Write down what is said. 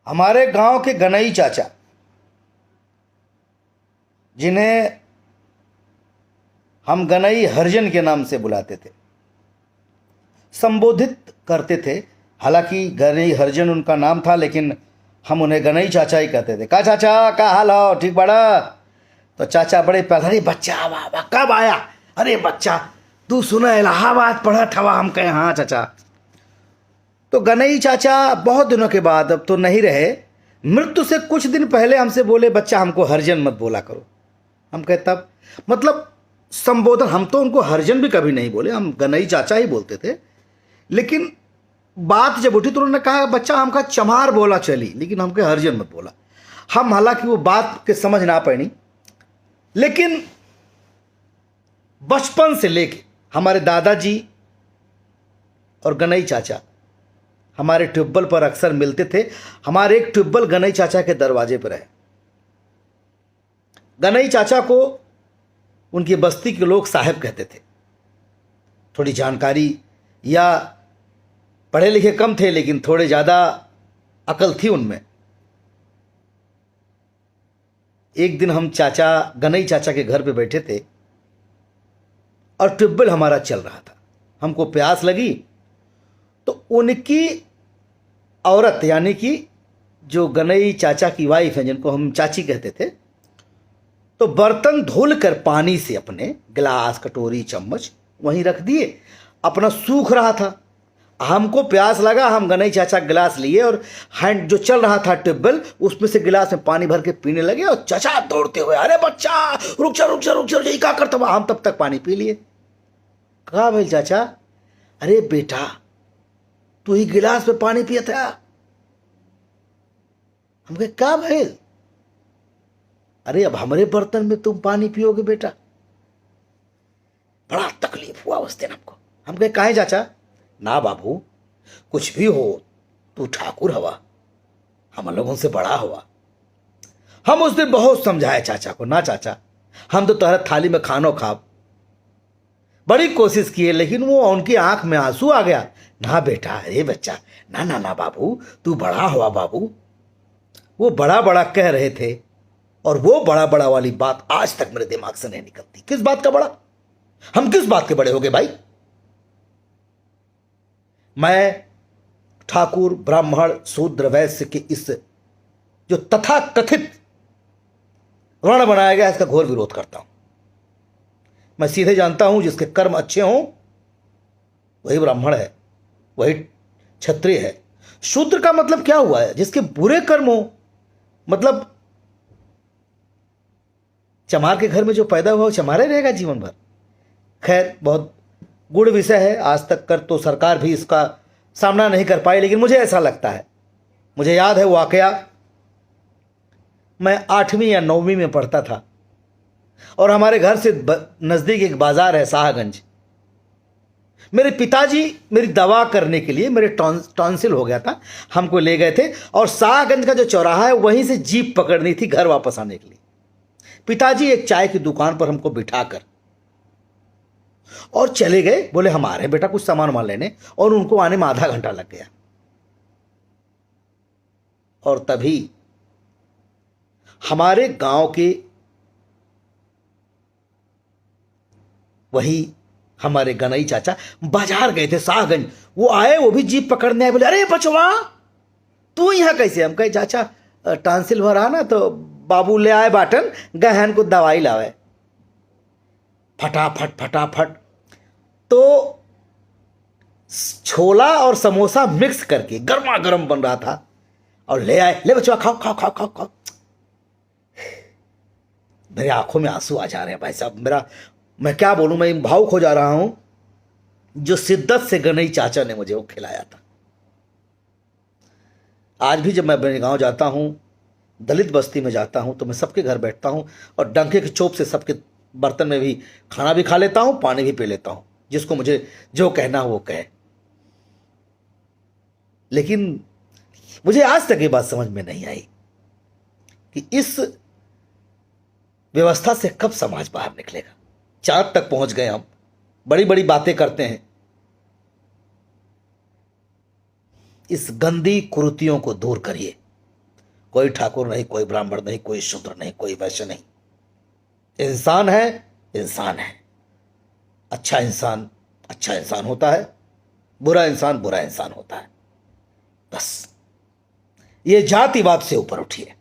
हमारे गांव के गनई चाचा, जिन्हें हम गनई हरिजन के नाम से बुलाते थे, संबोधित करते थे। हालांकि गनई हरिजन उनका नाम था, लेकिन हम उन्हें गनई चाचा ही कहते थे। का चाचा, का हाल हो, ठीक बड़ा? तो चाचा बड़े प्यार, अरे बच्चा वाह वाह, कब आया? अरे बच्चा तू सुना इलाहाबाद पढ़ा था? हम कहे हाँ चाचा। तो गनई चाचा बहुत दिनों के बाद, अब तो नहीं रहे, मृत्यु से कुछ दिन पहले हमसे बोले, बच्चा हमको हरिजन मत बोला करो। हम कहे तब? मतलब संबोधन, हम तो उनको हरिजन भी कभी नहीं बोले, हम गनई चाचा ही बोलते थे। लेकिन बात जब उठी तो उन्होंने कहा, बच्चा हमका चमार बोला चली, लेकिन हमके हरिजन मत बोला। हम हालांकि वो बात के समझ ना पड़ी, लेकिन बचपन से लेके हमारे दादाजी और गनई चाचा हमारे ट्यूबवेल पर अक्सर मिलते थे। हमारे एक ट्यूबवेल गनई चाचा के दरवाजे पर है। गनई चाचा को उनकी बस्ती के लोग साहब कहते थे। थोड़ी जानकारी या पढ़े लिखे कम थे, लेकिन थोड़े ज़्यादा अकल थी उनमें। एक दिन हम गनई चाचा के घर पे बैठे थे और ट्यूबवेल हमारा चल रहा था। हमको प्यास लगी तो उनकी औरत, यानी कि जो गनई चाचा की वाइफ है, जिनको हम चाची कहते थे, तो बर्तन धुल कर पानी से अपने गिलास, कटोरी, चम्मच वहीं रख दिए। अपना सूख रहा था। हमको प्यास लगा, हम गनई चाचा गिलास लिए और हैंड जो चल रहा था ट्यूबवेल, उसमें से गिलास में पानी भर के पीने लगे। और चाचा दौड़ते हुए, अरे बच्चा रुक जा रुक जा रुक जा, ये क्या करता हुआ? हम तब तक पानी पी लिए। कहा भाई चाचा? अरे बेटा तू ही गिलास में पानी पिया था। हम कहे क्या भाई? अरे अब हमारे बर्तन में तुम पानी पियोगे बेटा? बड़ा तकलीफ हुआ उस दिन हमको। हम कहे काहे चाचा? ना बाबू, कुछ भी हो, तू ठाकुर हवा, हम लोगों से बड़ा हुआ। हम उस दिन बहुत समझाए चाचा को, ना चाचा हम तो तुम्हारे थाली में खानो खाब। बड़ी कोशिश किए, लेकिन वो उनकी आंख में आंसू आ गया। ना बेटा, अरे बच्चा, ना ना ना बाबू, तू बड़ा हुआ बाबू। वो बड़ा बड़ा कह रहे थे, और वो बड़ा बड़ा वाली बात आज तक मेरे दिमाग से नहीं निकलती। किस बात का बड़ा? हम किस बात के बड़े हो गए भाई? मैं ठाकुर, ब्राह्मण, शूद्र, वैश्य के इस जो तथा कथित वर्ण बनाया गया, इसका घोर विरोध करता हूं। मैं सीधे जानता हूं, जिसके कर्म अच्छे हों वही ब्राह्मण है, वही क्षत्रिय है। शूद्र का मतलब क्या हुआ है? जिसके बुरे कर्म हो, मतलब चमार के घर में जो पैदा हुआ वो चमारे रहेगा जीवन भर। खैर, बहुत गुड़ विषय है। आज तक कर तो सरकार भी इसका सामना नहीं कर पाई, लेकिन मुझे ऐसा लगता है, मुझे याद है वाकया, मैं 8वीं या 9वीं में पढ़ता था और हमारे घर से नज़दीक एक बाजार है शाहगंज। मेरे पिताजी मेरी दवा करने के लिए, मेरे टॉन्सिल हो गया था, हमको ले गए थे और शाहगंज का जो चौराहा है वहीं से जीप पकड़नी थी घर वापस आने के लिए। पिताजी एक चाय की दुकान पर हमको बिठाकर और चले गए। बोले हम आ रहे हैं बेटा कुछ सामान वामान लेने, और उनको आने में आधा घंटा लग गया। और तभी हमारे गांव के वही हमारे गनई चाचा बाजार गए थे शाहगंज। वो आए, वो भी जीप पकड़ने आए। बोले अरे बचवा तू यहां कैसे? हम कहे चाचा टॉन्सिल हो रहा ना, तो बाबू ले आए बाटन, गहन को दवाई लावे। फटाफट फटाफट तो छोला और समोसा मिक्स करके गर्मा गर्म बन रहा था और ले आए। ले बच्चा खाओ खाओ खाओ खाओ खाओ। मेरे आंखों में आंसू आ जा रहे हैं भाई साहब। मैं क्या बोलूं, मैं भावुक हो जा रहा हूं। जो शिद्दत से गनई चाचा ने मुझे वो खिलाया था। आज भी जब मैं अपने गांव जाता हूं, दलित बस्ती में जाता हूं, तो मैं सबके घर बैठता हूं और डंके की चोप से सबके बर्तन में भी खाना भी खा लेता हूं, पानी भी पी लेता हूं, जिसको मुझे जो कहना हो वो कहे। लेकिन मुझे आज तक ये बात समझ में नहीं आई कि इस व्यवस्था से कब समाज बाहर निकलेगा। चांद तक पहुंच गए हम, बड़ी बड़ी बातें करते हैं। इस गंदी कुरीतियों को दूर करिए। कोई ठाकुर नहीं, कोई ब्राह्मण नहीं, कोई शूद्र नहीं, कोई वैश्य नहीं। इंसान है, इंसान है। अच्छा इंसान होता है, बुरा इंसान बुरा इंसान होता है। बस ये जातिवाद से ऊपर उठिए।